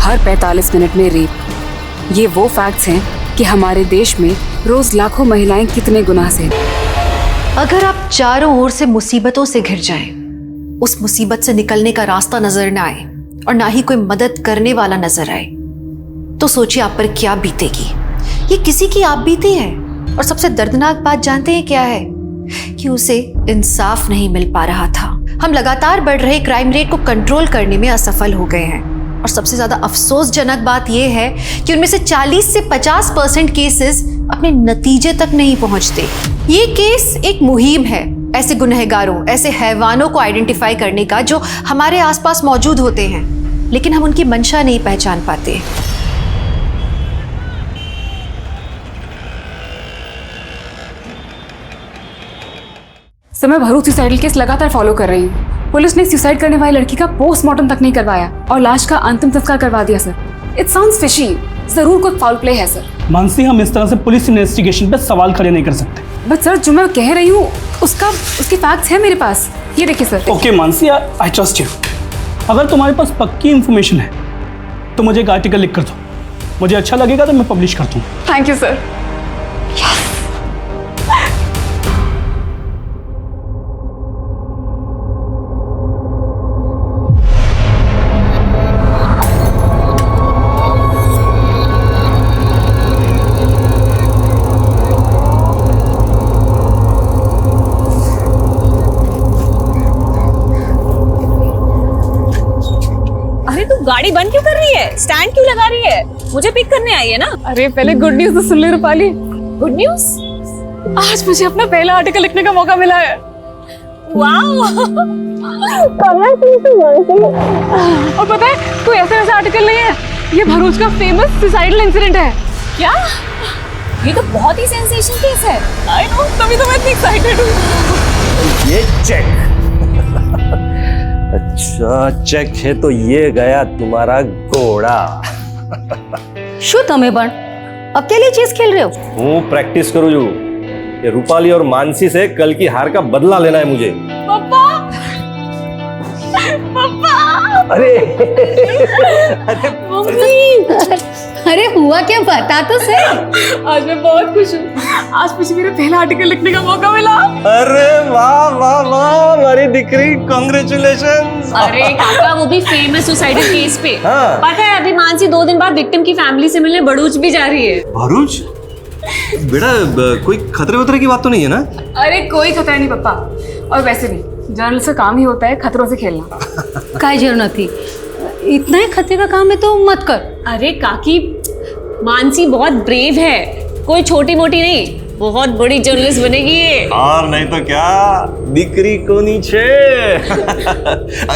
हर 45 minute में rape, ये वो फैक्ट्स हैं कि हमारे देश में रोज लाखों महिलाएं कितने गुनाह से। अगर आप चारों ओर से मुसीबतों से घिर जाएं, उस मुसीबत से निकलने का रास्ता नजर ना आए और ना ही कोई मदद करने वाला नजर आए, तो सोचिए आप पर क्या बीतेगी। ये किसी की आप बीती है। और सबसे दर्दनाक बात जानते हैं क्या है? कि उसे इंसाफ नहीं मिल पा रहा था। हम लगातार बढ़ रहे क्राइम रेट को कंट्रोल करने में असफल हो गए हैं। और सबसे ज्यादा अफसोसजनक बात यह है कि उनमें से 40 से 50% केसेस अपने नतीजे तक नहीं पहुंचते। ये केस एक मुहिम है ऐसे गुनहगारों, ऐसे हैवानों को आइडेंटिफाई करने का जो हमारे आसपास मौजूद होते हैं, लेकिन हम उनकी मंशा नहीं पहचान पाते। सर, मैं भरूच सुसाइडल केस लगातार फॉलो कर रही हूँ। पुलिस ने सुसाइड करने वाली लड़की का पोस्टमार्टम तक नहीं करवाया और लाश का अंतिम संस्कार करवा दिया सर। It sounds fishy. जरूर कोई फाउल प्ले है सर। मानसी, हम इस तरह से पुलिस इन्वेस्टिगेशन पे सवाल खड़े नहीं कर सकते। बट सर, जो मैं कह रही हूँ उसके फैक्ट्स हैं मेरे पास। ये देखिए sir. Okay Mansi, I trust you. अगर तुम्हारे पास पक्की इंफॉर्मेशन है तो मुझे एक आर्टिकल लिख कर दो। मुझे अच्छा लगेगा तो मैं पब्लिश कर दूँ। Thank you sir. गाड़ी बंद क्यों कर रही है? स्टैंड क्यों लगा रही है? मुझे पिक करने आई है ना। अरे पहले गुड न्यूज तो सुन ले रूपाली। Good news? आज मुझे अपना पहला आर्टिकल लिखने का मौका मिला है। वाओ! और पता है, कोई ऐसा आर्टिकल नहीं है, ये भरूच का फेमस सुसाइडल इंसिडेंट है। क्या? ये तो बहुत ही सेंसेशनल केस है। आई नो, तभी तो मैं इतनी एक्साइटेड हूँ। ये चेक। अच्छा, चेक है तो ये गया तुम्हारा घोड़ा। शू तमे पण अकेले चेस खेल रहे हो? हूँ प्रैक्टिस करूँ जो ये रूपाली और मानसी से कल की हार का बदला लेना है मुझे। पापा! पापा! अरे मम्मी! अरे हुआ क्या, बता तो सही। आज मैं बहुत खुश हूँ। आज मुझे मेरा पहला आर्टिकल लिखने का मौका मिला। अरे वाह वाह वाह, हमारी दिकरी, कांग्रेचुलेशंस। अरे काका, वो भी फेमस सुसाइडल केस पे। हाँ। पता है, अभी मानसी 2 दिन बाद विक्टिम की फैमिली से मिलने भरूच भी जा रही है। भरूच? बेटा, कोई खतरे वतरे की बात तो नहीं है ना? अरे कोई खतरा नहीं पापा। और वैसे भी जर्नलिस्ट का काम ही होता है खतरों से खेलना। काय जरूरत थी, इतना ही खतरे का काम है तो मत कर। अरे काकी, मानसी बहुत ब्रेव है, कोई छोटी मोटी नहीं, बहुत बड़ी जर्नलिस्ट बनेगी ये। और नहीं तो क्या, दिकरी को नीचे।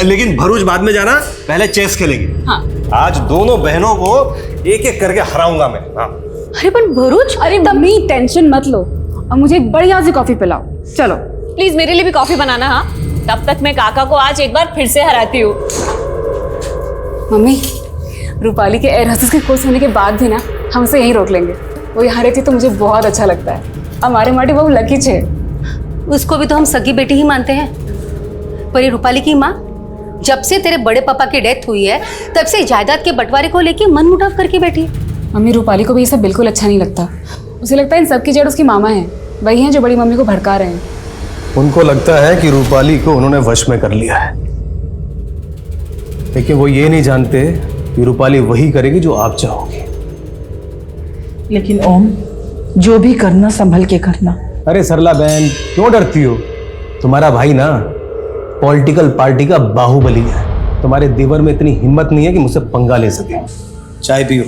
लेकिन भरूच बाद में जाना, पहले चेस खेलेंगे। हाँ। आज दोनों बहनों को एक एक करके हराऊंगा मैं। हाँ। अरे पण भरूच, अरे मम्मी टेंशन मत लो और मुझे एक बढ़िया सी कॉफी पिलाओ। चलो प्लीज मेरे लिए भी कॉफी बनाना। हाँ, तब तक मैं काका को आज एक बार फिर से हराती हूँ। मम्मी, रूपाली के एयर होस्टेस के कोर्स होने के बाद भी ना हम उसे यहीं रोक लेंगे। वो यहाँ रहती तो मुझे बहुत अच्छा लगता है। हमारे माटी बहुत लकी छे। उसको भी तो हम सगी बेटी ही मानते हैं। पर ये रूपाली की माँ, जब से तेरे बड़े पापा की डेथ हुई है तब से जायदाद के बंटवारे को लेके मन मुटाव करके बैठी है। मम्मी, रूपाली को भी ये सब बिल्कुल अच्छा नहीं लगता। उसे लगता है इन सब की जड़ उसकी मामा है। वही हैं जो बड़ी मम्मी को भड़का रहे हैं। उनको लगता है कि रूपाली को उन्होंने वश में कर लिया है, लेकिन वो ये नहीं जानते कि रूपाली वही करेगी जो आप चाहोगे। लेकिन ओम, जो भी करना संभल के करना। अरे सरला बहन, क्यों डरती हो? तुम्हारा भाई ना पॉलिटिकल पार्टी का बाहुबली है। तुम्हारे देवर में इतनी हिम्मत नहीं है कि मुझसे पंगा ले सके। चाय पियो।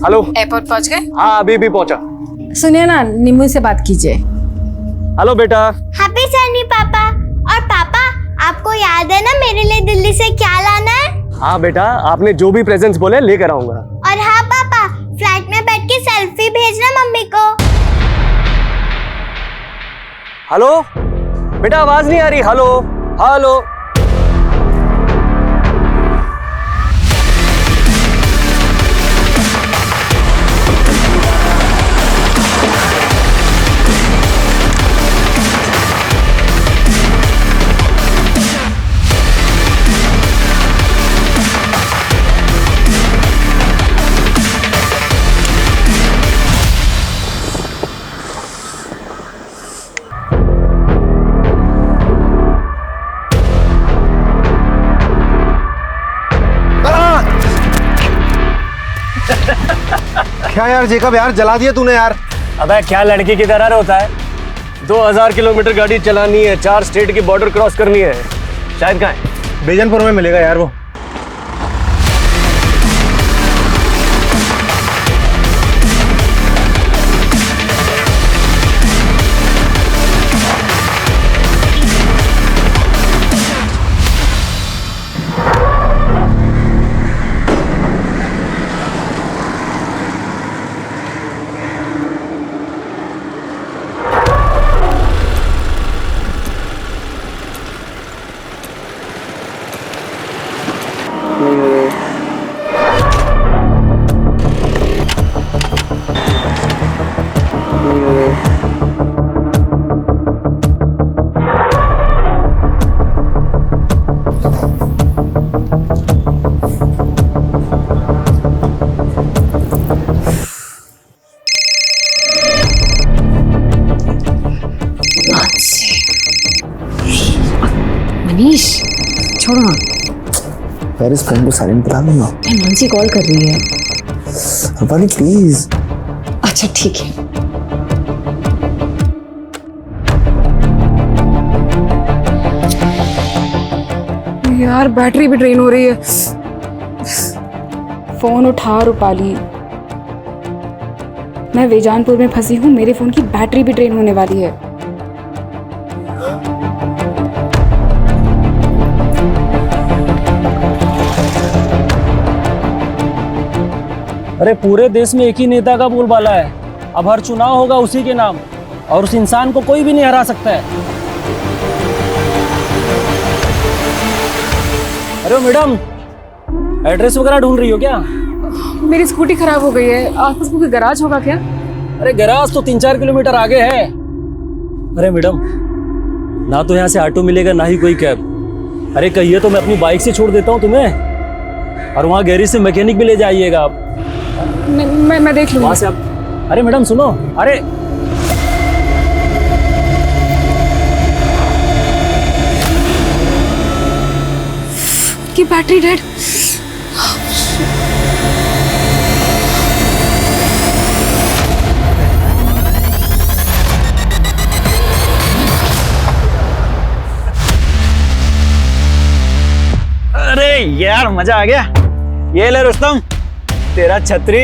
हेलो, एयरपोर्ट पहुंच गए? हाँ अभी भी पहुंचा। सुनिए ना, नींबू से बात कीजिए। हेलो बेटा। हैप्पी जर्नी पापा। और आपको याद है ना मेरे लिए दिल्ली से क्या लाना है? हाँ बेटा, आपने जो भी प्रेजेंट्स बोले लेकर आऊंगा। और हाँ पापा, फ्लाइट में बैठ के सेल्फी भेजना मम्मी को। हेलो बेटा, आवाज नहीं आ रही। Hello hello. क्या यार जेकब, यार जला दिया तूने यार। अबे क्या लड़की की तरह होता है? 2000 किलोमीटर गाड़ी चलानी है, 4 स्टेट की बॉर्डर क्रॉस करनी है। शायद कहाँ है? बेजनपुर में मिलेगा यार वो। मनीष छोड़ो ना यार, इस फोन को साइलेंट करा दूंगा। मानसी कॉल कर रही है। रूपाली प्लीज। अच्छा ठीक है। यार बैटरी भी ड्रेन हो रही है। फोन उठा रूपाली, मैं वेजानपुर में फंसी हूँ, मेरे फोन की बैटरी भी ड्रेन होने वाली है। अरे पूरे देश में एक ही नेता का बोलबाला है, अब हर चुनाव होगा उसी के नाम, और उस इंसान को कोई भी नहीं हरा सकता है। अरे मैडम, एड्रेस वगैरह ढूंढ रही हो क्या? मेरी स्कूटी खराब हो गई है, आसपास कोई गैराज होगा क्या? अरे गैराज तो 3-4 किलोमीटर आगे है। अरे मैडम, ना तो यहाँ से ऑटो मिलेगा ना ही कोई कैब। अरे कहिए तो मैं अपनी बाइक से छोड़ देता हूँ तुम्हें, और वहाँ गैरेज से मैकेनिक भी ले जाइएगा आप। मैं देख लूँगा। वहाँ से आप। अरे मैडम सुनो, अरे की बैटरी डेड। अरे यार मजा आ गया। ये ले रुस्तम, तेरा छतरी।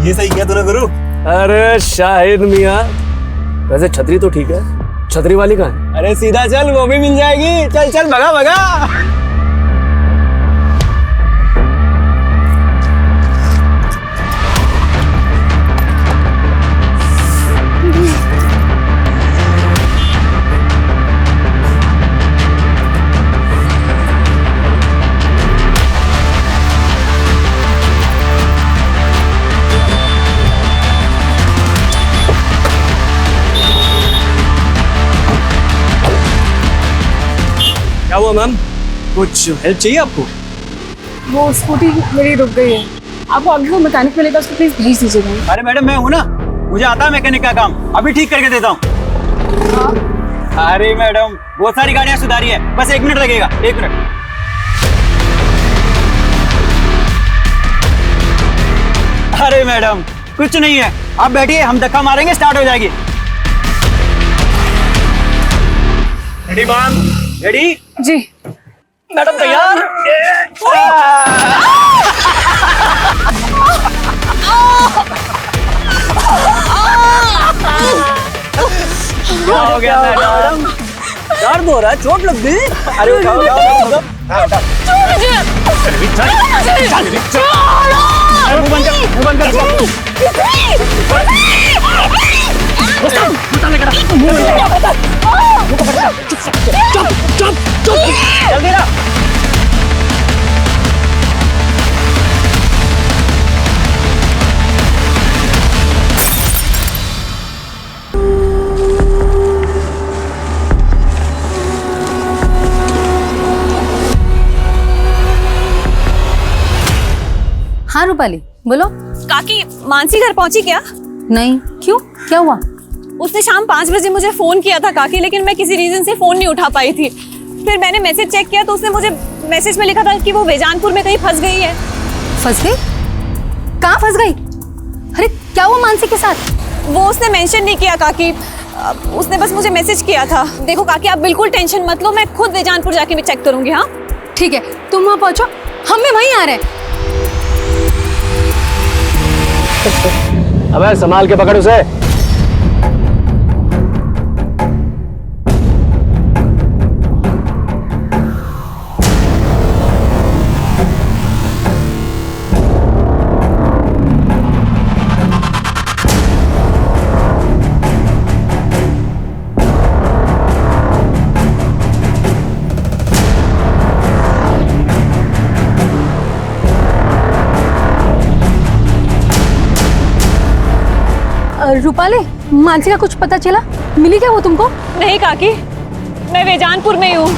ये सही किया तूने गुरु। अरे शाहिद मियाँ, वैसे छतरी तो ठीक है, छतरी वाली कहाँ है? अरे सीधा चल, वो भी मिल जाएगी। चल चल, भगा भगा। क्या हुआ मैम, कुछ हेल्प चाहिए आपको? वो स्कूटी मेरी रुक गई है, आपको आगे को मैकेनिक मिलेगा, उसको प्लीज भेज दीजिएगा। अरे मैडम, मैं हूँ ना, मुझे आता है मैकेनिक का काम, अभी ठीक करके देता हूँ। अरे मैडम, बहुत सारी गाड़ियाँ सुधारी है, बस 1 मिनट लगेगा, 1 मिनट। अरे मैडम कुछ नहीं है, आप बैठिए, हम धक्का मारेंगे, स्टार्ट हो जाएगी। Ready ma'am? रेडी? जी मैडम तैयार? क्या हो गया मैडम? क्या दर्द हो रहा है, चोट लग गई। अरे उठाओ उठाओ उठाओ। हाँ, उठाओ। मुंह बंद कर, मुंह बंद कर। जल्दी ना। हाँ रूपाली बोलो। काकी, मानसी घर पहुंची क्या? नहीं, क्यों, क्या हुआ? उसने शाम 5 बजे मुझे फोन किया था काकी, लेकिन मैं किसी रीजन से फोन नहीं उठा पाई थी। फिर मैंने मैसेज चेक किया तो उसने मुझे मैसेज में लिखा था कि वो बेजानपुर में कहीं फंस गई है। फंस गई? कहाँ फंस गई? अरे क्या हुआ मानसी के साथ? वो उसने मेंशन नहीं किया काकी, उसने बस मुझे मैसेज किया था। देखो काकी, आप बिल्कुल टेंशन मत लो, मैं खुद बेजानपुर जाके भी चेक करूंगी। हाँ ठीक है, तुम वहाँ पहुंचो, हम भी वहीं आ रहे हैं। अबे संभाल के पकड़ उसे। रूपाली, मानसी का कुछ पता चला? मिली क्या वो तुमको? नहीं काकी, मैं बेजानपुर में ही हूँ,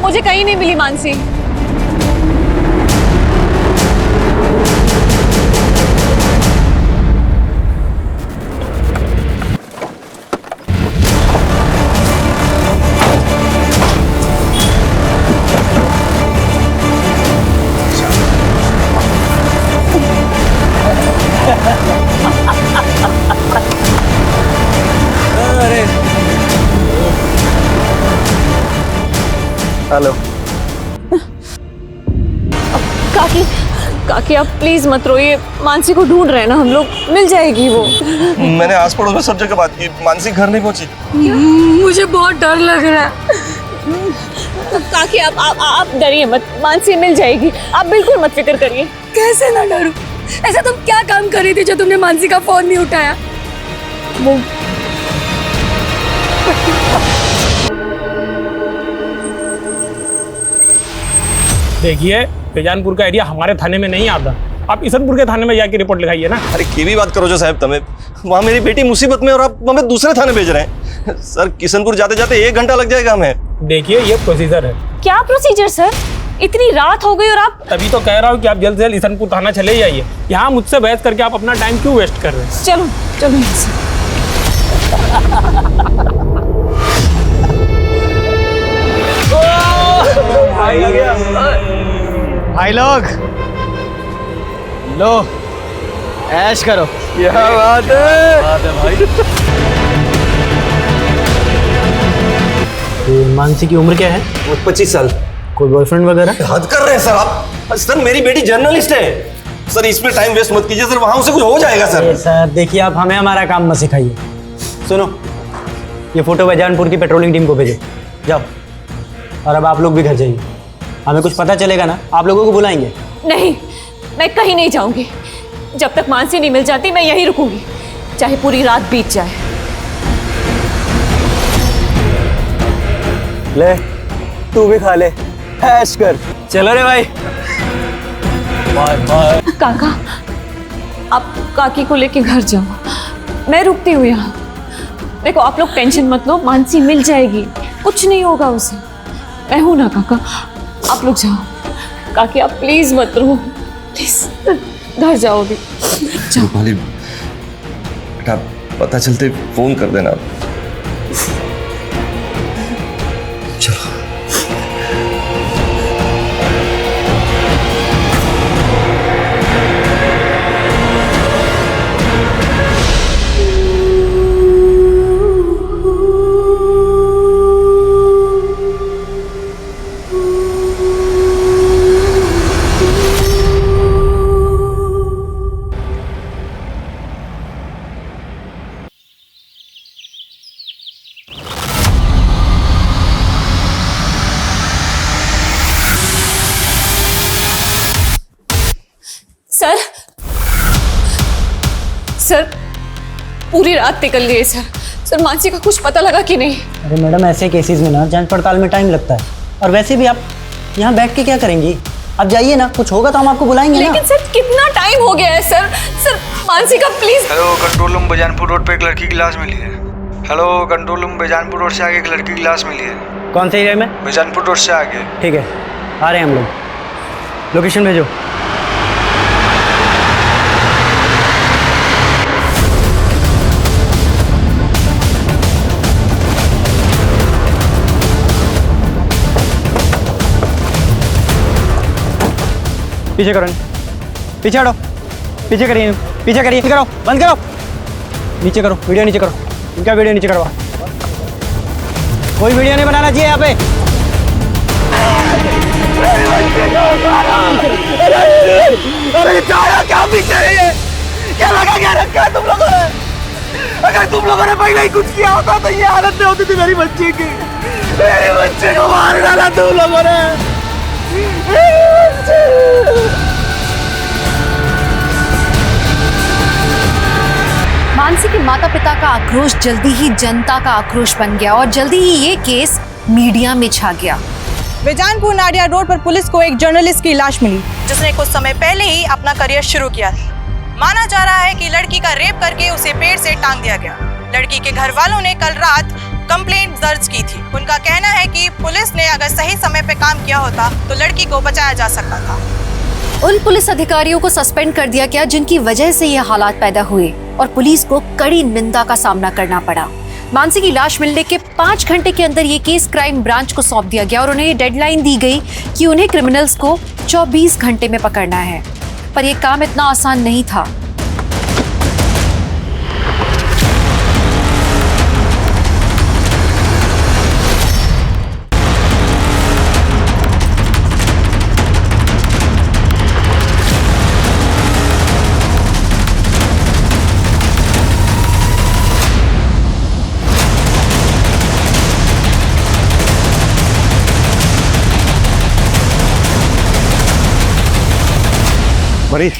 मुझे कहीं नहीं मिली मानसी। हेलो काकी, काकी आप प्लीज मत रोइए, मानसी को ढूंढ रहे हैं ना हम लोग, मिल जाएगी वो। मैंने आस पड़ोस में सब जगह बात की, मानसी घर नहीं पहुंची। मुझे बहुत डर लग रहा है। काकी आप डरिए मत, मानसी मिल जाएगी, आप बिल्कुल मत फिक्र करिए। कैसे ना डरूं? ऐसा तुम क्या काम कर रही थी जो तुमने मानसी का फोन नहीं उठाया? वो देखिए, बेजानपुर का एरिया हमारे थाने में नहीं आता, आप ईसनपुर के थाने में जाके रिपोर्ट लिखाइए ना। अरे की भी बात करो जो साहब, तुम्हें वहाँ मेरी बेटी मुसीबत में और आप हमें दूसरे थाने भेज रहे हैं। सर किशनपुर जाते जाते 1 घंटा लग जाएगा हमें। देखिए ये प्रोसीजर है। क्या प्रोसीजर सर? इतनी रात हो गई और आप? तभी तो कह रहा हूँ कि आप जल्द से जल्द ईसनपुर थाना चले जाइए। यहाँ मुझसे बहस करके आप अपना टाइम क्यों वेस्ट कर रहे हैं? चलो चलो यहाँ से। भाई लोग लो, ऐश करो। क्या बात है भाई। मानसी की उम्र क्या है? 25 साल। कोई बॉयफ्रेंड वगैरह? हद कर रहे हैं सर आप। सर मेरी बेटी जर्नलिस्ट है सर, इसमें टाइम वेस्ट मत कीजिए सर, वहां से कुछ हो जाएगा सर। सर देखिए, आप हमें हमारा काम मत सिखाइए। सुनो, ये फोटो बेजानपुर की पेट्रोलिंग टीम को भेजो, जाओ। और अब आप लोग भी घर जाइए, हमें कुछ पता चलेगा ना आप लोगों को बुलाएंगे। नहीं, मैं कहीं नहीं जाऊंगी, जब तक मानसी नहीं मिल जाती मैं यहीं रुकूंगी, चाहे पूरी रात बीत जाए। ले तू भी खा ले, ऐश कर। चलो रे भाई, बाय बाय। काका, आप काकी को लेके घर जाओ, मैं रुकती हूँ यहाँ। देखो आप लोग टेंशन मत लो, मानसी मिल जाएगी, कुछ नहीं होगा उसे, मैं हूं ना काका, आप लोग जाओ। काकी आप प्लीज मत रो, प्लीज घर जाओ अभी, जाओ। बेटा पता चलते फोन कर देना। चलो। सर पूरी रात निकल गई सर। सर मानसी का कुछ पता लगा कि नहीं? अरे मैडम, ऐसे केसेस में ना जांच पड़ताल में टाइम लगता है, और वैसे भी आप यहाँ बैठ के क्या करेंगी? आप जाइए ना, कुछ होगा तो हम आपको बुलाएंगे ना। लेकिन सर कितना टाइम हो गया है सर। सर मानसी का please. Hello, control room Bejanpur road पे एक लड़की की लाश मिली है। Hello, control room Bejanpur road से आगे एक लड़की की लाश मिली है। कौन से एरिया में? बेजानपुर रोड से आगे। ठीक है, आ रहे हैं हम लोग। लोकेशन भेजो। पीछे करो, पीछे हटो, पीछे करिए, पीछे करिए, करो, बंद करो, नीचे करो, वीडियो नीचे करो, इनका वीडियो नीचे करवा। कोई वीडियो नहीं बनाना चाहिए यहाँ पे। अरे क्या पीछे है ये? क्या लगा क्या रखा है तुम लोगों ने? अगर तुम लोगों ने पहले ही कुछ किया होता तो ये हालत नहीं होती थी मेरी बच्ची की। मेरे बच्चे को मार डाला तुम लोगों ने। मानसी के माता पिता का आक्रोश जल्दी ही जनता का आक्रोश बन गया और जल्दी ही ये केस मीडिया में छा गया। बेजानपुर नाडिया रोड पर पुलिस को एक जर्नलिस्ट की लाश मिली, जिसने कुछ समय पहले ही अपना करियर शुरू किया था। माना जा रहा है कि लड़की का रेप करके उसे पेड़ से टांग दिया गया। लड़की के घर वालों ने कल रात कंप्लेंट दर्ज की थी। उनका कहना है कि पुलिस ने अगर सही समय पे काम किया होता तो लड़की को बचाया जा सकता था। उन पुलिस अधिकारियों को सस्पेंड कर दिया गया जिनकी वजह से ये हालात पैदा हुए और पुलिस को कड़ी निंदा का सामना करना पड़ा। मानसी की लाश मिलने के 5 घंटे के अंदर ये केस क्राइम ब्रांच को सौंप दिया गया और उन्हें ये डेडलाइन दी गई कि उन्हें क्रिमिनल्स को 24 घंटे में पकड़ना है। पर यह काम इतना आसान नहीं था। मनीष,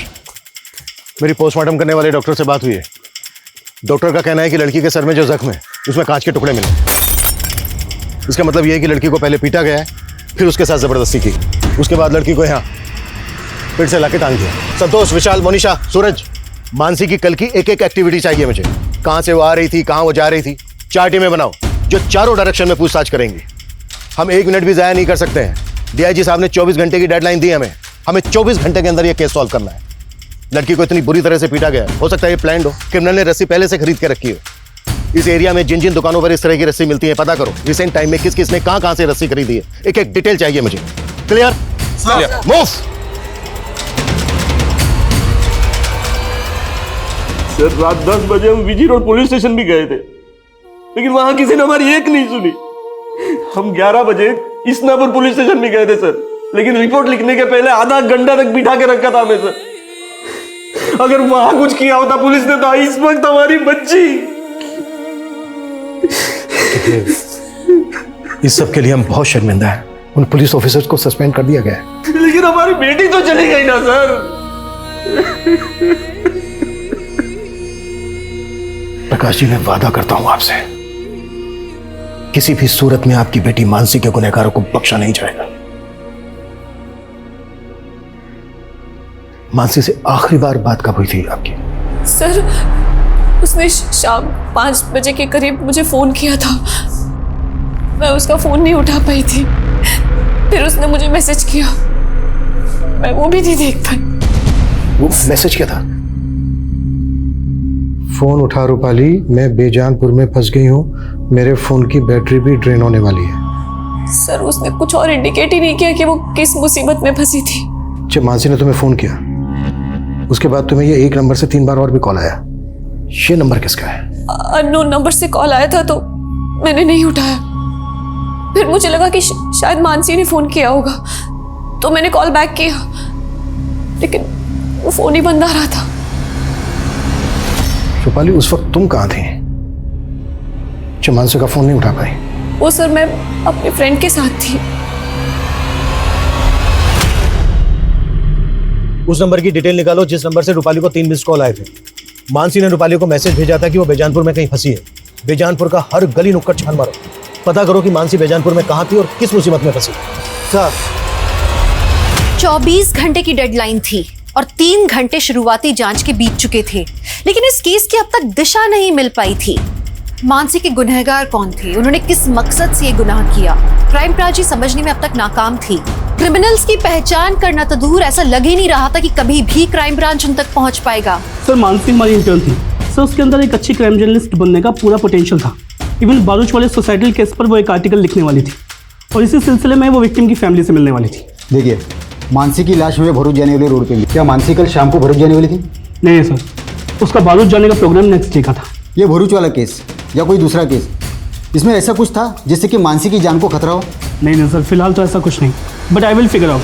मेरी पोस्टमार्टम करने वाले डॉक्टर से बात हुई है। डॉक्टर का कहना है कि लड़की के सर में जो जख्म है उसमें कांच के टुकड़े मिले। इसका मतलब यह है कि लड़की को पहले पीटा गया है, फिर उसके साथ जबरदस्ती की, उसके बाद लड़की को यहाँ फिर से लाके टांग दिया। संतोष, विशाल, मोनिशा, सूरज, मानसी की कल की एक एक एक्टिविटी चाहिए मुझे। कहाँ से वो आ रही थी, कहाँ वो जा रही थी। 4 टीमें बनाओ जो चारों डायरेक्शन में पूछताछ करेंगी। हम 1 मिनट भी जाया नहीं कर सकते हैं। डीआईजी साहब ने 24 घंटे की डेडलाइन दी हमें 24 घंटे के अंदर ये केस सॉल्व करना है। लड़की को इतनी बुरी तरह से पीटा गया, हो सकता है ये प्लान्ड हो, क्रिमिनल ने रस्सी पहले से खरीद के रखी हो। इस एरिया में जिन जिन दुकानों पर इस तरह की रस्सी मिलती है पता करो। रिसेंट टाइम में किस किस ने कहां से रस्सी खरीदी है, एक एक डिटेल चाहिए मुझे। क्लियर? मूव। सर, रात 10 बजे हम विजी रोड पुलिस स्टेशन भी गए थे, लेकिन वहां किसी ने हमारी एक नहीं सुनी। हम 11 बजे इसनापुर पुलिस स्टेशन भी गए थे सर, लेकिन रिपोर्ट लिखने के पहले आधा घंटा तक बिठा के रखा था हमें सर। अगर वहां कुछ किया होता पुलिस ने तो इस वक्त हमारी बच्ची। इस सब के लिए हम बहुत शर्मिंदा हैं। उन पुलिस ऑफिसर्स को सस्पेंड कर दिया गया है। लेकिन हमारी बेटी तो चली गई ना सर। प्रकाश जी, मैं वादा करता हूं आपसे, किसी भी सूरत में आपकी बेटी मानसी के गुनहगारों को बख्शा नहीं जाएगा। मानसी से आखिरी बार बात कब हुई थी आपकी? सर, उसने शाम 5 बजे के करीब मुझे फोन किया था। मैं उसका फोन नहीं उठा पाई थी। फिर उसने मुझे मैसेज किया, मैं वो भी नहीं देख पाई। वो मैसेज क्या था? फोन उठा रूपाली, मैं बेजानपुर में फंस गई हूँ, मेरे फोन की बैटरी भी ड्रेन होने वाली है। सर, उसने कुछ और इंडिकेट ही नहीं किया कि वो किस मुसीबत में फंसी थी। जब मानसी ने तुम्हें फोन किया उसके बाद तुम्हें ये 1 नंबर से 3 बार और भी कॉल आया, ये नंबर किसका है? अननोन नंबर से कॉल आया था तो मैंने नहीं उठाया। फिर मुझे लगा कि शायद मानसी ने फोन किया होगा, तो मैंने कॉल बैक किया, लेकिन वो फोन ही बंद आ रहा था। रूपाली, उस वक्त तुम कहाँ थी जब मानसी का फोन नहीं उठा पाई? वो सर, मैं अपने फ्रेंड के साथ थी। उस नंबर की डिटेल निकालो जिस नंबर से रूपाली को 3 मिस्ड कॉल आए थे। मानसी ने रूपाली को मैसेज भेजा था कि वो बेजानपुर में कहीं फंसी है। बेजानपुर का हर गली नुक्कड़ छान मारो, पता करो कि मानसी बेजानपुर में कहाँ थी और किस मुसीबत में फंसी। सर 24 घंटे की डेडलाइन थी और 3 घंटे शुरुआती जांच के बीत चुके थे, लेकिन इस केस की अब तक दिशा नहीं मिल पाई थी। मानसी के गुनहगार कौन थे, उन्होंने किस मकसद से ये गुनाह किया, क्राइम ब्रांच समझने में अब तक नाकाम थी। क्रिमिनल्स की पहचान करना तो दूर, ऐसा लग ही नहीं रहा था कि कभी भी क्राइम ब्रांच उन तक पहुंच पाएगा। सर मानसी हमारी इंटर्न थी सर, उसके अंदर एक अच्छी क्राइम जर्नलिस्ट बनने का पूरा पोटेंशियल था। इवन बारूच वाले सोसाइटल केस पर वो एक आर्टिकल लिखने वाली थी और इसी सिलसिले में वो विक्टिम की फैमिली से मिलने वाली थी। देखिए, मानसी की लाश हमें भरूच जाने वाले रोड पे मिली। क्या मानसी कल शाम को भरूच जाने वाली थी? नहीं सर, उसका बारूच जाने का प्रोग्राम नेक्स्ट डे का था। ये भरूच वाला केस या कोई दूसरा केस, इसमें ऐसा कुछ था जिससे कि मानसी की जान को खतरा हो? नहीं सर, फिलहाल तो ऐसा कुछ नहीं, but I will figure out.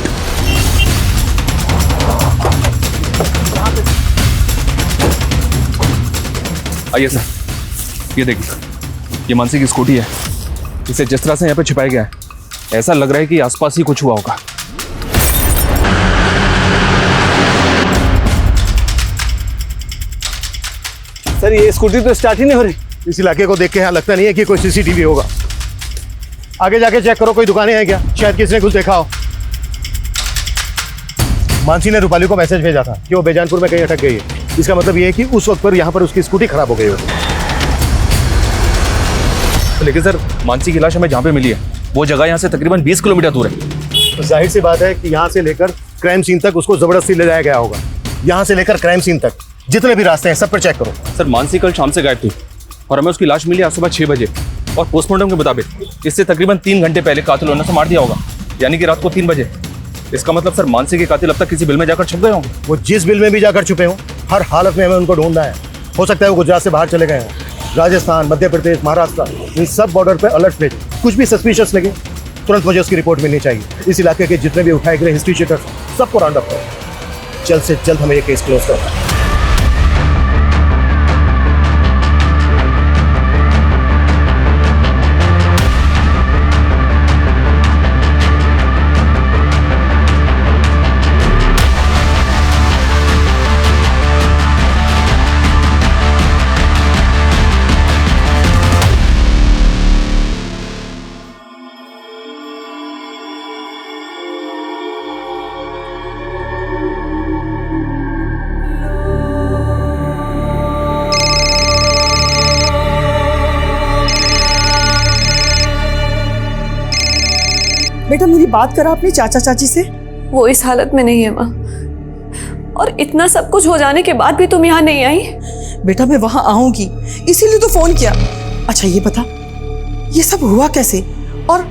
आइए सर, ये देखिए सर, ये मानसी की स्कूटी है। इसे जिस तरह से यहाँ पे छिपाया गया है, ऐसा लग रहा है कि आसपास ही कुछ हुआ होगा। सर ये स्कूटी तो स्टार्ट ही नहीं हो रही। इस इलाके को देख के यहाँ लगता नहीं है कि कोई सीसीटीवी होगा। आगे जाके चेक करो, कोई दुकानें हैं क्या, शायद किसी ने कुछ देखा हो। मानसी ने रूपाली को मैसेज भेजा था कि वो बेजानपुर में कहीं अटक गई है। इसका मतलब ये है कि उस वक्त पर यहाँ पर उसकी स्कूटी खराब हो गई होगी। लेकिन सर, मानसी की लाश हमें जहाँ पे मिली है वो जगह यहाँ से तकरीबन 20 किलोमीटर दूर है। तो जाहिर सी बात है कि यहाँ से लेकर क्राइम सीन तक उसको जबरदस्ती ले जाया गया होगा। यहाँ से लेकर क्राइम सीन तक जितने भी रास्ते हैं सब पर चेक करो। सर मानसी कल शाम से गायब थी और हमें उसकी लाश मिली आज सुबह 6 बजे और पोस्टमार्टम के मुताबिक इससे तकरीबन 3 घंटे पहले कातिल ने मार दिया होगा, यानी कि रात को 3 बजे। इसका मतलब सर मानसी के कातिल अब तक किसी बिल में जाकर छुप गए होंगे। वो जिस बिल में भी जाकर छुपे हों, हर हालत में हमें उनको ढूंढना है। हो सकता है वो गुजरात से बाहर चले गए हों, राजस्थान, मध्य प्रदेश, महाराष्ट्र, इन सब बॉर्डर पे अलर्ट भेज। कुछ भी सस्पिशियस लगे तुरंत मुझे उसकी रिपोर्ट मिलनी चाहिए। इस इलाके के जितने भी उठाए गए हिस्ट्री शीटर्स सबको राउंड अप करो। जल्द से जल्द हमें ये केस क्लोज करना है। बेटा मेरी बात करा अपने चाचा चाची से। वो इस हालत में नहीं है माँ, और इतना सब कुछ हो जाने के बाद भी तुम यहाँ नहीं आई। बेटा मैं वहां आऊंगी इसीलिए तो फोन किया। अच्छा ये बता, ये सब हुआ कैसे और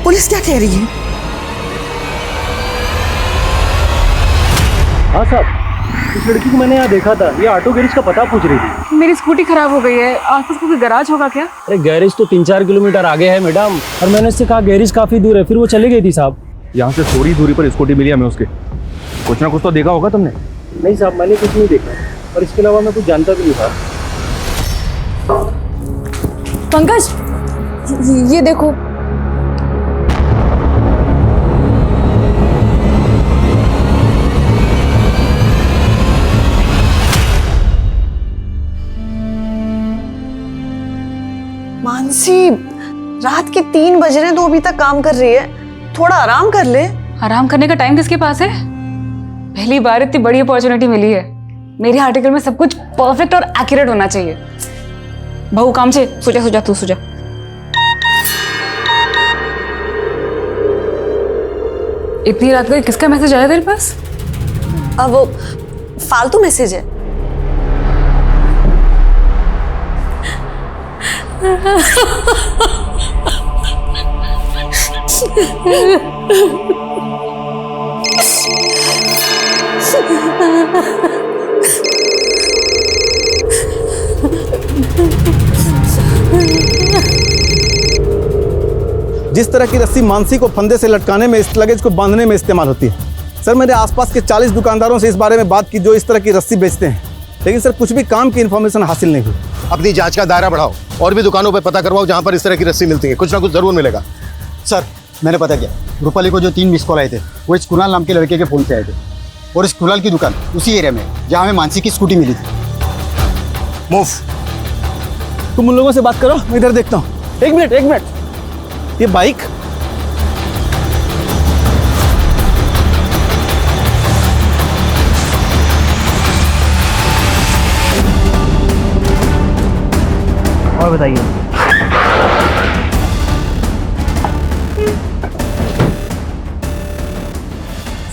पुलिस क्या कह रही है? हाँ साहब, इस लड़की को मैंने यहाँ देखा था, ये ऑटो गैरेज का पता पूछ रही थी। मेरी स्कूटी खराब हो गई है, आसपास कोई गैराज होगा क्या? अरे गैरेज तो 3-4 किलोमीटर आगे है मैडम, और मैंने उससे कहा गैरेज काफी दूर है, फिर वो चली गई थी साहब। यहाँ से थोड़ी दूरी पर स्कूटी मिली हमें उसके। कुछ ना कुछ तो देखा होगा तुमने। नहीं साहब, मैंने कुछ नहीं देखा और इसके अलावा मैं कुछ जानता भी नहीं था। पंकज, ये देखो। मानसी, रात के 3 बज रहे हैं तो अभी तक काम कर रही है, थोड़ा आराम कर ले। आराम करने का टाइम किसके पास है? पहली बार इतनी बड़ी अपॉर्चुनिटी मिली है। मेरे आर्टिकल में सब कुछ परफेक्ट और एक्यूरेट होना चाहिए। बहू काम से सुजा तू सुजा। इतनी रात को किसका मैसेज आया तेरे पास? अब वो फालतू मैसेज है। जिस तरह की रस्सी मानसी को फंदे से लटकाने में, इस लगेज को बांधने में इस्तेमाल होती है। सर मैंने आसपास के 40 दुकानदारों से इस बारे में बात की जो इस तरह की रस्सी बेचते हैं, लेकिन सर कुछ भी काम की इन्फॉर्मेशन हासिल नहीं हुई। अपनी जांच का दायरा बढ़ाओ और भी दुकानों पर पता करवाओ जहां पर इस तरह की रस्सी मिलती है, कुछ ना कुछ जरूर मिलेगा। सर मैंने पता किया, रूपाली को जो 3 मिस कॉल आए थे वो इस कुणाल नाम के लड़के के फोन से आए थे। और इस कुलाल की दुकान उसी एरिया में जहाँ हमें मानसी की स्कूटी मिली थी। मूव। तुम उन लोगों से बात करो, मैं इधर देखता हूँ। एक मिनट, ये बाइक और बताइए।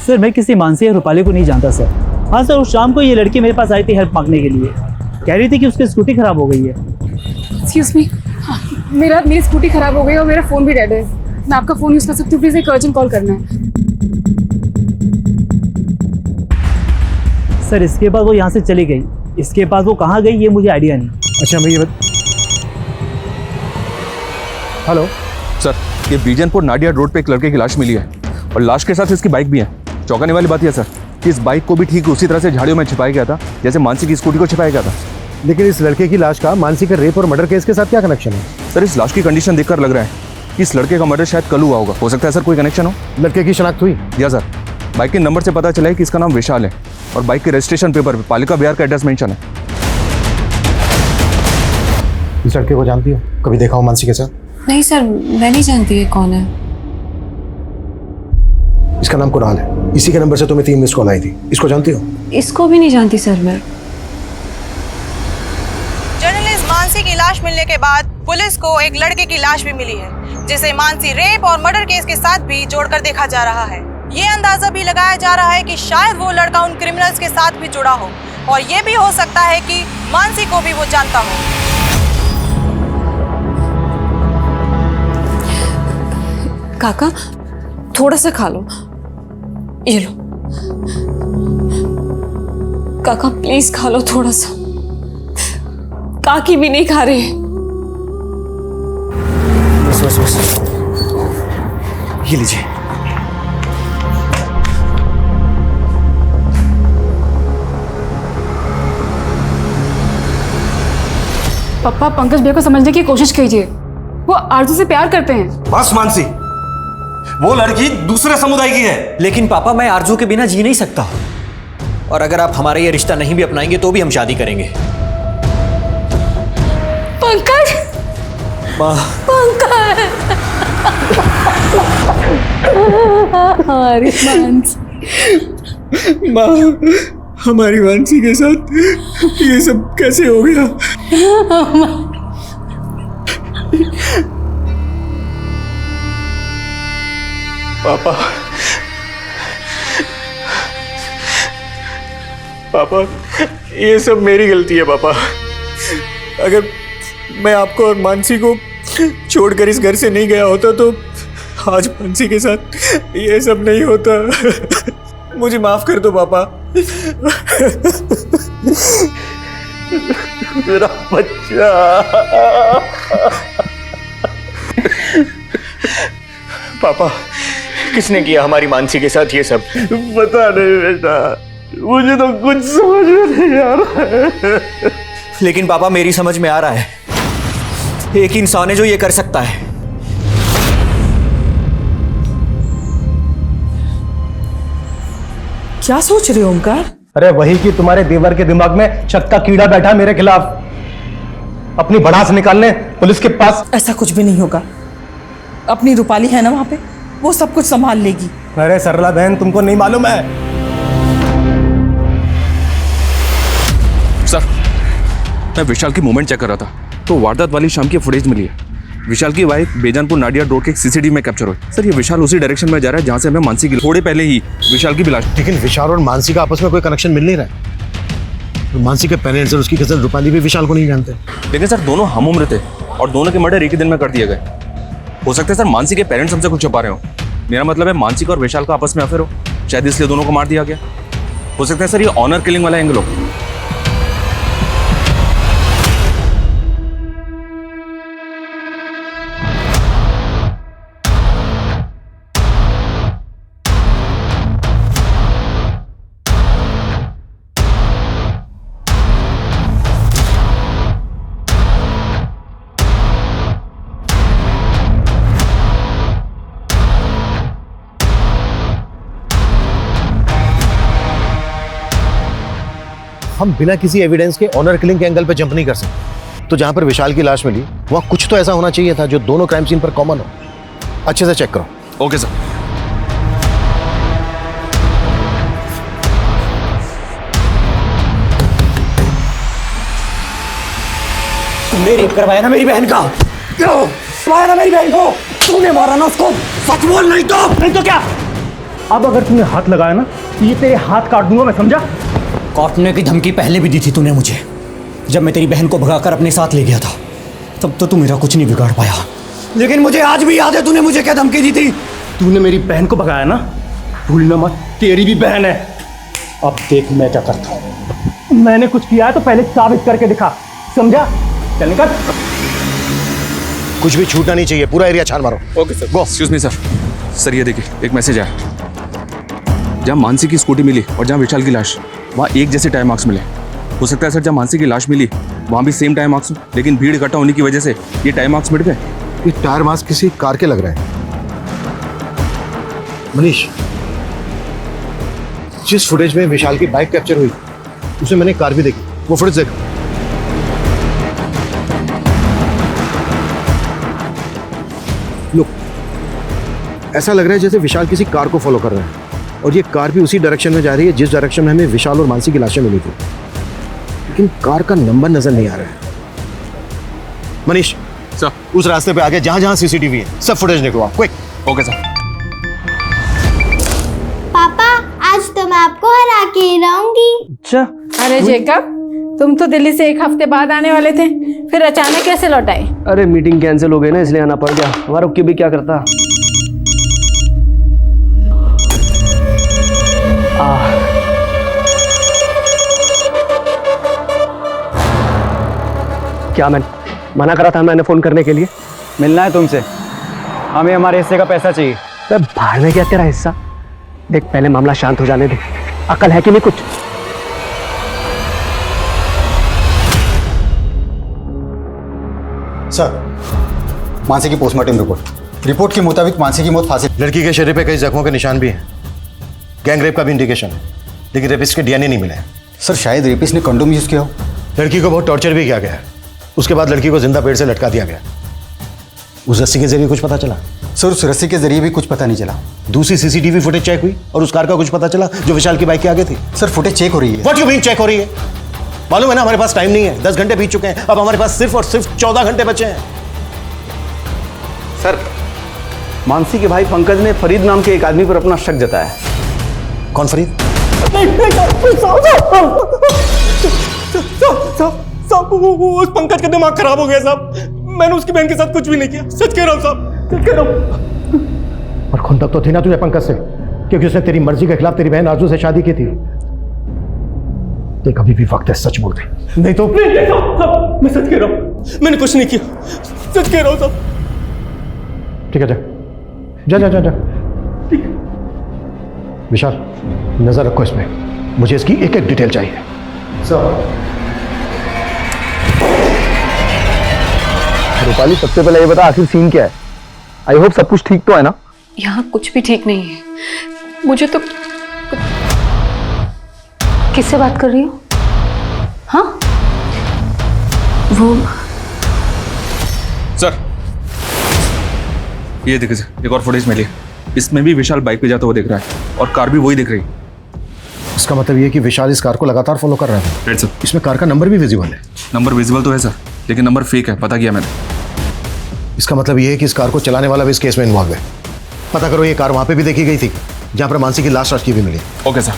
सर मैं किसी मानसी या रूपाली को नहीं जानता सर। हाँ सर, उस शाम को ये लड़की मेरे पास आई थी हेल्प मांगने के लिए। कह रही थी कि उसकी स्कूटी खराब हो गई है। एक्सक्यूज मी, मेरी स्कूटी खराब हो गई और मेरा फ़ोन भी डेड है। मैं आपका फ़ोन यूज़ कर सकती हूँ? प्लीज़ एक अर्जेंट कॉल करना है। सर इसके बाद वो यहाँ से चली गई, इसके बाद वो कहाँ गई ये मुझे आइडिया नहीं। अच्छा भैया, हेलो सर, ये बीजनपुर नाडिया रोड पे एक लड़के की लाश मिली है और लाश के साथ इसकी बाइक भी है। चौंकाने वाली बात यह सर कि इस बाइक को भी ठीक उसी तरह से झाड़ियों में छिपाया गया था जैसे मानसी की स्कूटी को छिपाया गया था। लेकिन इस लड़के की लाश का मानसी के रेप और मर्डर केस के साथ क्या कनेक्शन है? सर इस लाश की कंडीशन देखकर लग रहा है कि इस लड़के का मर्डर शायद कल हुआ होगा। हो सकता है सर कोई कनेक्शन हो। लड़के की शनाख्त हुई? या सर, बाइक के नंबर से पता चला है कि इसका नाम विशाल है और बाइक के रजिस्ट्रेशन पेपर पे पालिका बिहार का एड्रेस मेंशन है। इस लड़के को जानती हो? कभी देखा हो मानसी के साथ? नहीं सर, मैं नहीं जानती ये कौन है। इसका नाम कुणाल है। इसी के नंबर से तुम्हें 3 मिस कॉल आई थी। इसको जानती हो? इसको भी नहीं जानती सर मैं। जर्नलिस्ट मानसी की लाश मिलने के बाद पुलिस को एक लड़के की लाश भी मिली है, जिसे मानसी रेप और मर्डर केस के साथ भी जोड़कर देखा जा रहा है। ये अंदाजा भी लगाया जा रहा है कि शायद वो लड़का उन क्रिमिनल्स के साथ भी जुड़ा हो और ये भी हो सकता है कि मानसी को भी वो जानता हो। काका थोड़ा सा खा लो, ये लो। काका प्लीज खा लो थोड़ा सा। काकी भी नहीं खा रहे। बस बस बस, ये लीजिए। पापा, पंकज भैया को समझने की कोशिश कीजिए। वो आरजू से प्यार करते हैं। बस मानसी, वो लड़की दूसरे समुदाय की है। लेकिन पापा, मैं आरजू के बिना जी नहीं सकता, और अगर आप हमारा ये रिश्ता नहीं भी अपनाएंगे तो भी हम शादी करेंगे। पंकज, पंकज, हमारी मानसी, माँ, हमारी मानसी के साथ ये सब कैसे हो गया? पापा, पापा, ये सब मेरी गलती है पापा। अगर मैं आपको और मानसी को छोड़कर इस घर से नहीं गया होता तो आज मानसी के साथ ये सब नहीं होता। मुझे माफ कर दो पापा। मेरा बच्चा। पापा, किसने किया हमारी मानसी के साथ ये सब? पता नहीं बेटा, मुझे तो कुछ समझ में नहीं आ रहा है। लेकिन पापा, मेरी समझ में आ रहा है, एक इंसान है जो ये कर सकता है। क्या सोच रहे हो ओमकार? अरे वही कि तुम्हारे देवर के दिमाग में शक का कीड़ा बैठा मेरे खिलाफ। अपनी भड़ास निकालने पुलिस के पास। ऐसा कुछ भी नहीं होगा। अपनी रूपाली है ना वहां पे, वो सब कुछ संभाल लेगी। अरे सरला बहन, तुमको नहीं मालूम है? सर, मैं विशाल की मूवमेंट चेक कर रहा था तो वारदात वाली शाम की फुटेज मिली है। विशाल की वाइफ बेजानपुर नाडिया रोड के सीसीटीवी में कैप्चर हुई। सर, ये विशाल उसी डायरेक्शन में जा रहा है जहां से हमें मानसी की थोड़े पहले ही विशाल की लाश। लेकिन विशाल और मानसी का आपस में कोई कनेक्शन मिल नहीं रहा है। तो मानसी के पेरेंट्स और उसकी कजन रूपाली भी विशाल को नहीं जानते। लेकिन सर, दोनों हम उम्र थे और दोनों के मर्डर एक ही दिन में कर दिए गए। हो सकता है सर मानसी के पेरेंट्स हमसे कुछ छुपा रहे हो। मेरा मतलब है मानसी का और विशाल का आपस में अफेयर हो, शायद इसलिए दोनों को मार दिया गया। हो सकता है सर ये ऑनर किलिंग वाला एंगल हो। हम बिना किसी एविडेंस के ऑनर किलिंग के एंगल पे जंप नहीं कर सकते। तो जहां पर विशाल की लाश मिली वहां कुछ तो ऐसा होना चाहिए था जो दोनों क्राइम सीन पर कॉमन हो। अच्छे से चेक करो। Okay sir. तुमने रेप करवाया ना मेरी बहन का, मारा ना मेरी बहन को, तूने मारा ना उसको, सच बोल नहीं तो क्या? अब अगर तूने हाथ लगाया ना ये तेरे हाथ काट दूंगा मैं, समझा? काटने की धमकी पहले भी दी थी तूने मुझे, जब मैं तेरी बहन को भगाकर अपने साथ ले गया था। तब तो तू मेरा कुछ नहीं बिगाड़ पाया, लेकिन मुझे आज भी याद है तूने मुझे क्या धमकी दी थी। तूने मेरी बहन को भगाया ना, भूलना मत तेरी भी बहन है। अब देख मैं क्या करता हूँ। मैंने कुछ किया है तो पहले साबित करके दिखा, समझा? चल निकल। कुछ भी छूटना नहीं चाहिए, पूरा एरिया छान मारो। Okay sir. Go. Excuse me sir. Sir ये देखिए एक मैसेज आया, जहाँ मानसी की स्कूटी मिली और जहाँ विशाल की लाश, वहाँ एक जैसे टायर मार्क्स मिले। हो सकता है सर जहाँ मानसी की लाश मिली वहाँ भी सेम टायर मार्क्स हो, लेकिन भीड़ इकट्ठा होने की वजह से ये टायर मार्क्स मिट गए। ये टायर मार्क्स किसी कार के लग रहे हैं। मनीष, जिस फुटेज में विशाल की बाइक कैप्चर हुई उसे मैंने कार भी देखी, वो फुटेज देख। लुक, ऐसा लग रहा है जैसे विशाल किसी कार को फॉलो कर रहा है और ये कार भी उसी डायरेक्शन में जा रही है जिस डायरेक्शन में हमें विशाल और मानसी की लाशें मिली थी, लेकिन कार का नंबर नजर नहीं आ रहा है। मनीष सर, उस रास्ते पे आगे जहां जहां सीसीटीवी है सब फुटेज निकलवा, क्विक। Okay sir. पापा आज तो मैं आपको हरा के ही रहूंगी। अच्छा। अरे जेकब, तुम तो दिल्ली से एक हफ्ते बाद आने वाले थे, फिर अचानक कैसे लौट आए? अरे मीटिंग कैंसिल हो गई ना, इसलिए आना पड़ गया। हमारा रुक के भी क्या करता। क्या मैं मना करा था मैंने फोन करने के लिए? मिलना है तुमसे, हमें हमारे हिस्से का पैसा चाहिए। बाहर में क्या तेरा हिस्सा? देख पहले मामला शांत हो जाने दे, अकल है कि नहीं कुछ? सर, मानसी की पोस्टमार्टम रिपोर्ट के मुताबिक मानसी की मौत फांसी। लड़की के शरीर पे कई जख्मों के निशान भी हैं, गैंग रेप का भी इंडिकेशन है, लेकिन रेपिस्ट के डीएनए नहीं मिले। सर शायद रेपिस्ट ने कंडोम यूज किया हो। लड़की को बहुत टॉर्चर भी किया गया, उसके बाद लड़की को जिंदा पेड़ से लटका दिया गया। उस रस्सी के जरिए कुछ पता चला? सर उस रस्सी के जरिए भी कुछ पता नहीं चला। दूसरी सीसीटीवी फुटेज चेक हुई और उस कार का कुछ पता चला जो विशाल की बाइक के आगे थी? सर फुटेज चेक हो रही है। व्हाट यू मीन चेक हो रही है? मालूम है ना हमारे पास टाइम नहीं है, 10 घंटे बीत चुके हैं, अब हमारे पास सिर्फ और सिर्फ 14 घंटे बचे हैं। सर मानसी के भाई पंकज ने फरीद नाम के एक आदमी पर अपना शक जताया। कौन फरीद? उस पंकज का दिमाग खराब हो गया साहब, मैंने उसकी बहन के साथ कुछ भी नहीं किया, सच कह रहा हूँ साहब, सच कह रहा हूँ। और खुंदक तो थी ना तुझे पंकज से, क्योंकि उसने तेरी मर्जी के खिलाफ तेरी बहन आरजू से शादी की थी। देख अभी भी वक्त है, सच बोल दे, नहीं तो मैं सच कह रहा हूँ, मैंने कुछ नहीं किया, सच कह रहा हूँ साहब। ठीक है जा जा जा जा। विशाल नजर रखो इसमें, मुझे इसकी एक एक डिटेल चाहिए। सर रूपाली सबसे पहले ये बता आखिर सीन क्या है? आई होप सब कुछ ठीक तो है ना? यहाँ कुछ भी ठीक नहीं है। मुझे तो किससे बात कर रही हो? हाँ वो सर ये देखिए सर, एक और फुटेज मिली, इसमें भी विशाल बाइक पे जाता हुआ दिख रहा है और कार भी वही दिख रही है। इसका मतलब ये कि विशाल इस कार को लगातार फॉलो कर रहा है। Right sir. इसमें कार का नंबर भी विजिबल है। नंबर विजिबल तो है सर, लेकिन नंबर फेक है, पता किया मैंने। इसका मतलब ये है कि इस कार को चलाने वाला भी इस केस में इन्वॉल्व है। पता करो ये कार वहां पे भी देखी गई थी जहां पर मानसी की लाश रखी भी मिली। Okay sir.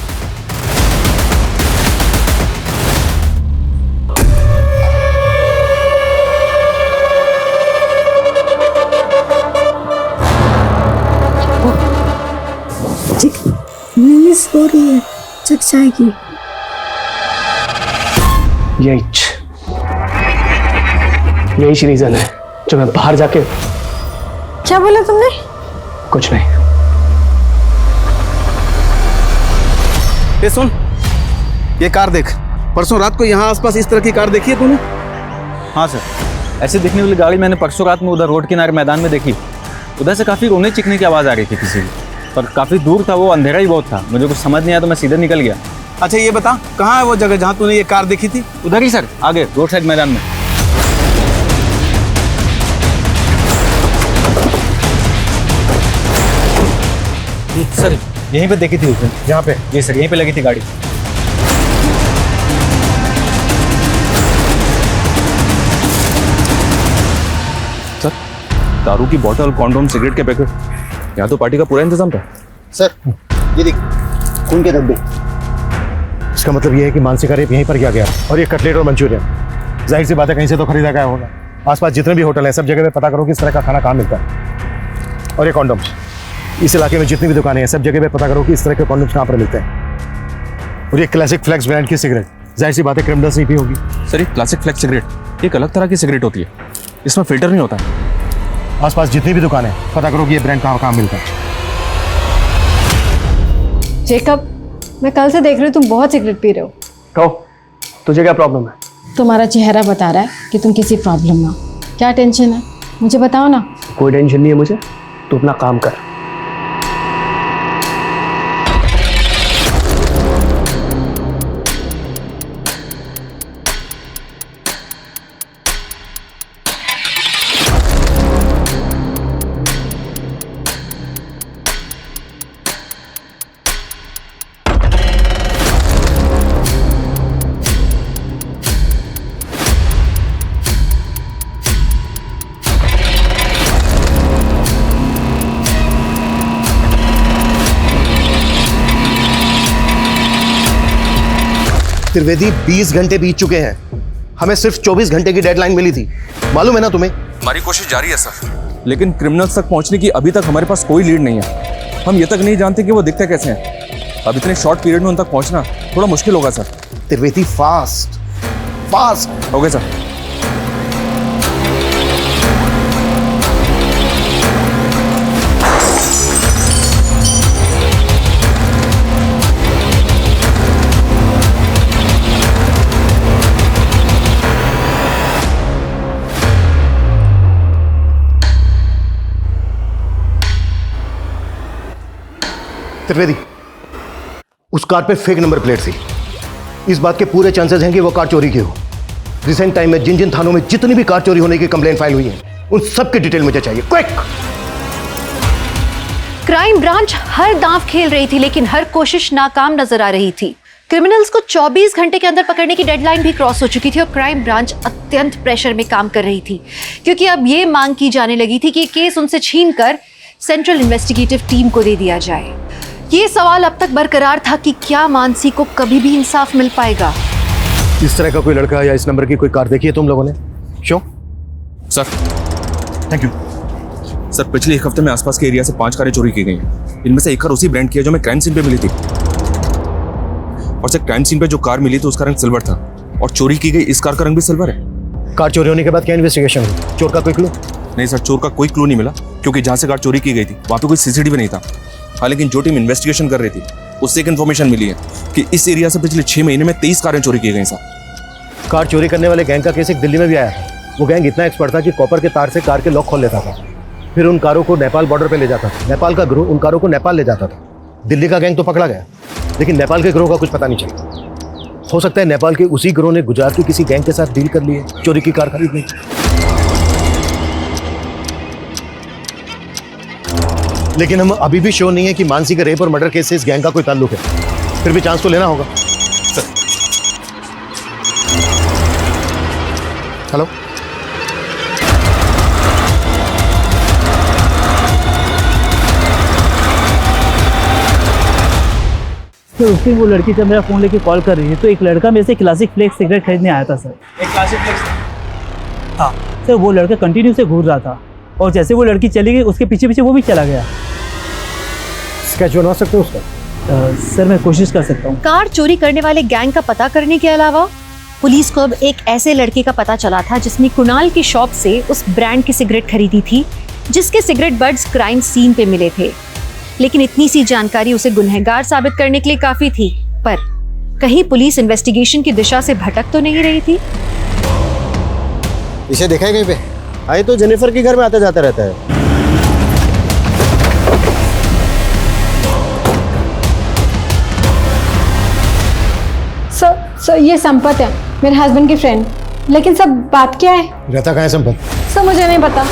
मिस हो रही है, चक जाएगी। यही रीजन है जो मैं बाहर जाके। क्या बोला तुमने? कुछ नहीं। ए सुन, ये कार देख, परसों रात को यहाँ आसपास इस तरह की कार देखी है तूने? हाँ सर, ऐसे दिखने वाली गाड़ी मैंने परसों रात में उधर रोड किनारे मैदान में देखी। उधर से काफ़ी रोने चिकने की आवाज़ आ रही थी किसी की, पर काफ़ी दूर था वो, अंधेरा ही बहुत था, मुझे कुछ समझ नहीं आया तो मैं सीधे निकल गया। अच्छा ये बता, कहाँ है वो जगह जहाँ तूने ये कार देखी थी? उधर ही सर, आगे रोड साइड मैदान में। सर यहीं पे देखी थी उसने। यहाँ पे? जी सर, यहीं पे लगी थी गाड़ी। सर दारू की बोतल, कॉन्डोम, सिगरेट के पैकेट, यहाँ तो पार्टी का पूरा इंतजाम था। सर ये देख, खून के धब्बे। इसका मतलब ये है कि मानसी का रेप यहीं पर किया गया और ये कटलेट और मंचूरियन जाहिर सी बात है कहीं से तो खरीदा गया होगा। आसपास जितने भी होटल हैं सब जगह पे पता करो कि इस तरह का खाना कहाँ मिलता है। और ये कॉन्डोम्स, इस इलाके में जितनी भी दुकानें हैं सब जगह पे पता करो कि इस तरह के कॉन्डोम्स कहाँ पर मिलते हैं। और ये क्लासिक फ्लेक्स ब्रांड की सिगरेट, जाहिर सी बात है क्रिमिनल्स ही पी होगी। सर ये क्लासिक फ्लेक्स सिगरेट एक अलग तरह की सिगरेट होती है, इसमें फिल्टर नहीं होता है। आसपास जितनी भी दुकानें हैं पता करो कि ये ब्रांड कहाँ मिलता है। जेकब, मैं कल से देख रही हूँ तुम बहुत सिगरेट पी रहे हो। कहो, तुझे क्या प्रॉब्लम है? तुम्हारा चेहरा बता रहा है कि तुम किसी प्रॉब्लम में हो। क्या टेंशन है, मुझे बताओ ना। कोई टेंशन नहीं है मुझे, तू अपना काम कर। त्रिवेदी 20 घंटे बीत चुके हैं, हमें सिर्फ 24 घंटे की डेडलाइन मिली थी, मालूम है ना तुम्हें? हमारी कोशिश जारी है सर, लेकिन क्रिमिनल्स तक पहुंचने की अभी तक हमारे पास कोई लीड नहीं है। हम ये तक नहीं जानते कि वो दिखते कैसे हैं। अब इतने शॉर्ट पीरियड में उन तक पहुंचना थोड़ा मुश्किल होगा सर। त्रिवेदी फास्ट हो गया सर। त्रिवेदी, उस कार पे फेक नंबर प्लेट थी। इस बात के पूरे चांसेस हैं कि वो कार चोरी की हो। रिसेंट टाइम में जिन जिन थानों में जितनी भी कार चोरी होने की कंप्लेंट फाइल हुई है उन सब की डिटेल मुझे चाहिए, क्विक। क्राइम ब्रांच हर दांव खेल रही थी लेकिन हर कोशिश नाकाम नजर आ रही थी। क्रिमिनल्स को 24 घंटे के अंदर पकड़ने की डेडलाइन भी क्रॉस हो चुकी थी और क्राइम ब्रांच अत्यंत प्रेशर में काम कर रही थी, क्योंकि अब ये मांग की जाने लगी थी कि केस उनसे छीनकर सेंट्रल इन्वेस्टिगेटिव टीम को दे दिया जाए। ये सवाल अब तक बरकरार था कि क्या मानसी को कभी भी इंसाफ मिल पाएगा। इस तरह का कोई लड़का या इस नंबर की कोई कार देखी है तुम लोगों ने? क्यों सर? Thank you sir. पिछले एक हफ्ते में आसपास के एरिया से 5 कारें चोरी की गई हैं। इनमें से एक कार उसी ब्रांड की है जो मैं क्राइम सीन पे मिली थी। और सर क्राइम सीन पे जो कार मिली थी उसका रंग सिल्वर था और चोरी की गई इस कार का रंग भी सिल्वर है। कार चोरी होने के बाद क्या इन्वेस्टिगेशन हुई? चोर का कोई क्लू? नहीं सर, चोर का कोई क्लू नहीं मिला, क्योंकि जहां से कार चोरी की गई थी वहां पे कोई सीसीटीवी नहीं था। हाँ, लेकिन जो टीम इन्वेस्टिगेशन कर रही थी उससे एक इन्फॉर्मेशन मिली है कि इस एरिया से पिछले 6 महीने में 23 कारें चोरी की गई सर। कार चोरी करने वाले गैंग का केस एक दिल्ली में भी आया था। वो गैंग इतना एक्सपर्ट था कि कॉपर के तार से कार के लॉक खोल लेता था, फिर उन कारों को नेपाल बॉर्डर पे ले जाता था। नेपाल का ग्रोह उन कारों को नेपाल ले जाता था। दिल्ली का गैंग तो पकड़ा गया, लेकिन नेपाल के ग्रोह का कुछ पता नहीं चला। हो सकता है नेपाल के उसी ग्रोह ने गुजरात की किसी गैंग के साथ डील कर लिए चोरी की कार खरीदने। लेकिन हम अभी भी श्योर नहीं है कि मानसी के रेप और मर्डर केस से इस गैंग का कोई ताल्लुक है। फिर भी चांस तो लेना होगा। हेलो, तो उस दिन वो लड़की जब मेरा फ़ोन लेके कॉल कर रही है तो एक लड़का मेरे से क्लासिक फ्लेक्स सिगरेट खरीदने आया था सर। एक क्लासिक फ्लेक्स? हाँ सर, वो लड़का कंटिन्यू से घूर रहा था और जैसे वो लड़की चली गई उसके पीछे पीछे वो भी चला गया। स्केच बनवा सकते हो उसका? सर मैं कोशिश कर सकता हूँ। कार चोरी करने वाले गैंग का पता करने के अलावा पुलिस को अब एक ऐसे लड़के का पता चला था जिसने कुणाल की शॉप से उस ब्रांड की सिगरेट खरीदी थी जिसके सिगरेट बड्स क्राइम सीन पे मिले थे। लेकिन इतनी सी जानकारी उसे गुनहगार साबित करने के लिए काफी थी, पर कहीं पुलिस इन्वेस्टिगेशन की दिशा से भटक तो नहीं रही थी? इसे देखा है कहीं पे? आए तो जेनिफर के घर में आते जाते रहता है। सर ये संपत है, मेरे हस्बैंड की फ्रेंड। लेकिन सब बात क्या है? रहता कहाँ है संपत? सर मुझे नहीं पता।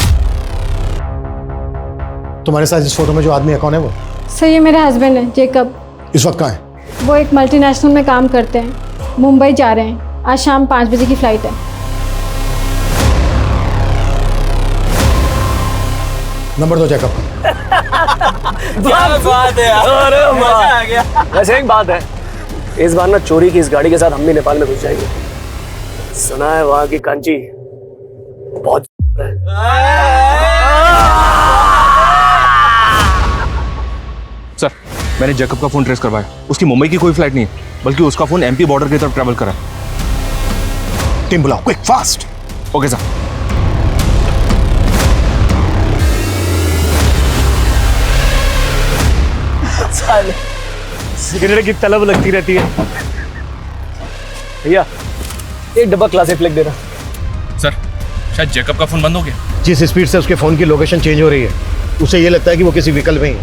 तुम्हारे साथ इस फोटो में जो आदमी है कौन है वो? सर ये मेरे हस्बैंड है, जेकब। इस वक्त कहाँ है? वो एक मल्टीनेशनल में काम करते हैं, मुंबई जा रहे हैं। आज शाम 5 बजे की फ्लाइट है। नंबर दो जैकब। क्या बात है यार, अरे मजा आ गया। वैसे एक बात है, इस बार ना चोरी की इस गाड़ी के साथ हम भी नेपाल में घुस जाएंगे। सुना है वहां की कांची बहुत है। सर मैंने जैकब का फोन ट्रेस करवाया, उसकी मुंबई की कोई फ्लाइट नहीं है, बल्कि उसका फोन एमपी बॉर्डर की तरफ ट्रैवल कर रहा है। टीम बुलाओ, quick fast. Okay sir. Cigarette की तलब लगती रहती है। भैया एक डब्बा क्लासिक फ्लेक देना। सर शायद जैकब का फोन बंद हो गया। जिस स्पीड से उसके फोन की लोकेशन चेंज हो रही है, उसे ये लगता है कि वो किसी व्हीकल में ही है,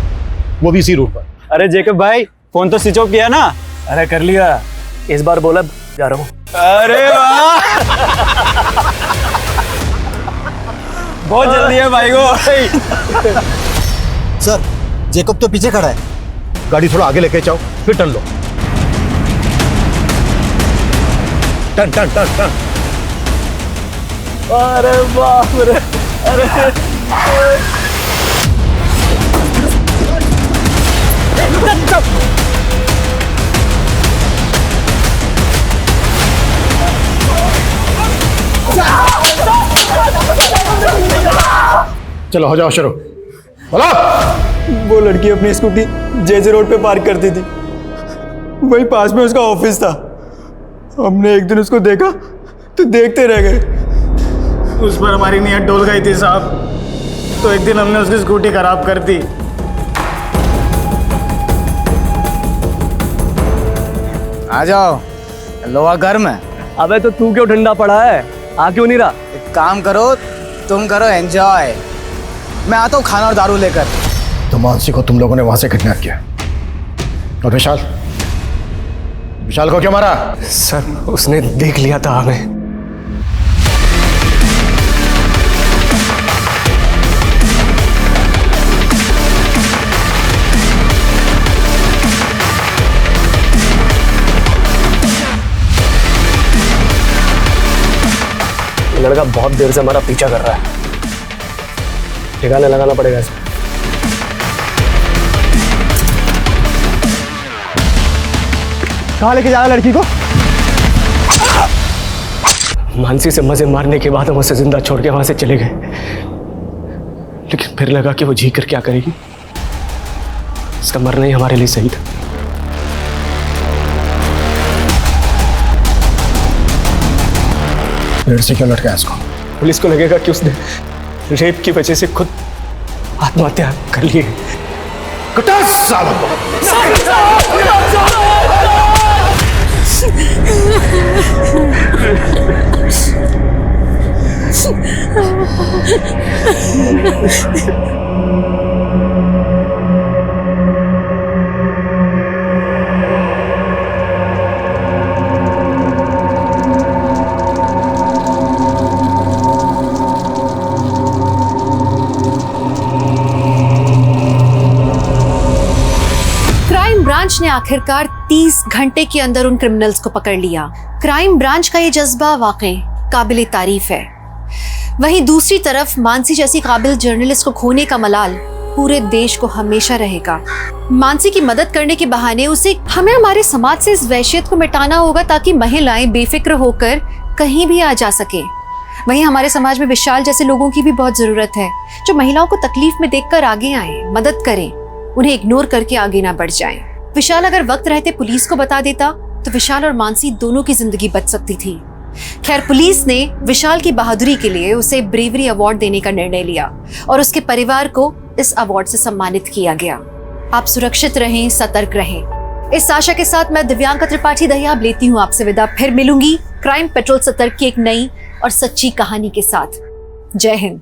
वो भी इसी रूट पर। अरे जेकब भाई, फोन तो स्विच ऑफ किया ना? अरे कर लिया, इस बार बोला जा रहा हूँ। अरे वाह, बहुत जल्दी है भाई को। सर जेकब तो पीछे खड़ा है। गाड़ी थोड़ा आगे लेके जाओ, फिर टर्न लो। Turn turn turn turn. अरे बाप रे, अरे चलो हो जाओ शुरू। बोलो। वो लड़की अपनी स्कूटी जेजे रोड पे पार्क करती थी, वही पास में उसका ऑफिस था। हमने एक दिन उसको देखा तो देखते रह गए। उस पर हमारी नीयत डोल गई थी साहब, तो एक दिन हमने उसकी स्कूटी खराब कर दी। आ जाओ, लोहा गर्म है। अबे तो तू क्यों ठंडा पड़ा है, आ क्यों नहीं रहा? एक काम करो, तुम करो एंजॉय, मैं आता हूँ खाना और दारू लेकर। तो मानसी को तुम लोगों ने वहां से किडनैप किया, और विशाल को क्यों मारा? सर उसने देख लिया था हमें। लड़का बहुत देर से हमारा पीछा कर रहा है, ठिकाने लगाना पड़ेगा इसे। कहाँ लेके जा रहा लड़की को? मानसी से मजे मारने के बाद हम उसे जिंदा छोड़ के वहां से चले गए, लेकिन फिर लगा कि वो जी कर क्या करेगी। इसका मरना ही हमारे लिए सही था। पेड़ से क्यों लटका इसको? पुलिस को लगेगा कि उसने रेप की वजह से खुद आत्महत्या कर ली है। कटा सालों को। क्राइम ब्रांच ने आखिरकार 30 घंटे के अंदर उन क्रिमिनल्स को पकड़ लिया। क्राइम ब्रांच का ये जज्बा वाकई काबिल तारीफ है। वहीं दूसरी तरफ मानसी जैसी काबिल जर्नलिस्ट को खोने का मलाल पूरे देश को हमेशा रहेगा। मानसी की मदद करने के बहाने उसे हमें हमारे समाज से इस वहशियत को मिटाना होगा, ताकि महिलाएं बेफिक्र होकर कहीं भी आ जा सके। वहीं हमारे समाज में विशाल जैसे लोगों की भी बहुत जरूरत है, जो महिलाओं को तकलीफ में देखकर आगे आए, मदद करें, उन्हें इग्नोर करके आगे ना बढ़ जाएं। विशाल अगर वक्त रहते पुलिस को बता देता तो विशाल और मानसी दोनों की जिंदगी बच सकती थी। खैर, पुलिस ने विशाल की बहादुरी के लिए उसे ब्रेवरी अवार्ड देने का निर्णय लिया और उसके परिवार को इस अवार्ड से सम्मानित किया गया। आप सुरक्षित रहें, सतर्क रहें। इस आशा के साथ मैं दिव्यांका त्रिपाठी दहियाब लेती हूँ आपसे विदा। फिर मिलूंगी क्राइम पेट्रोल सतर्क की एक नई और सच्ची कहानी के साथ। जय हिंद।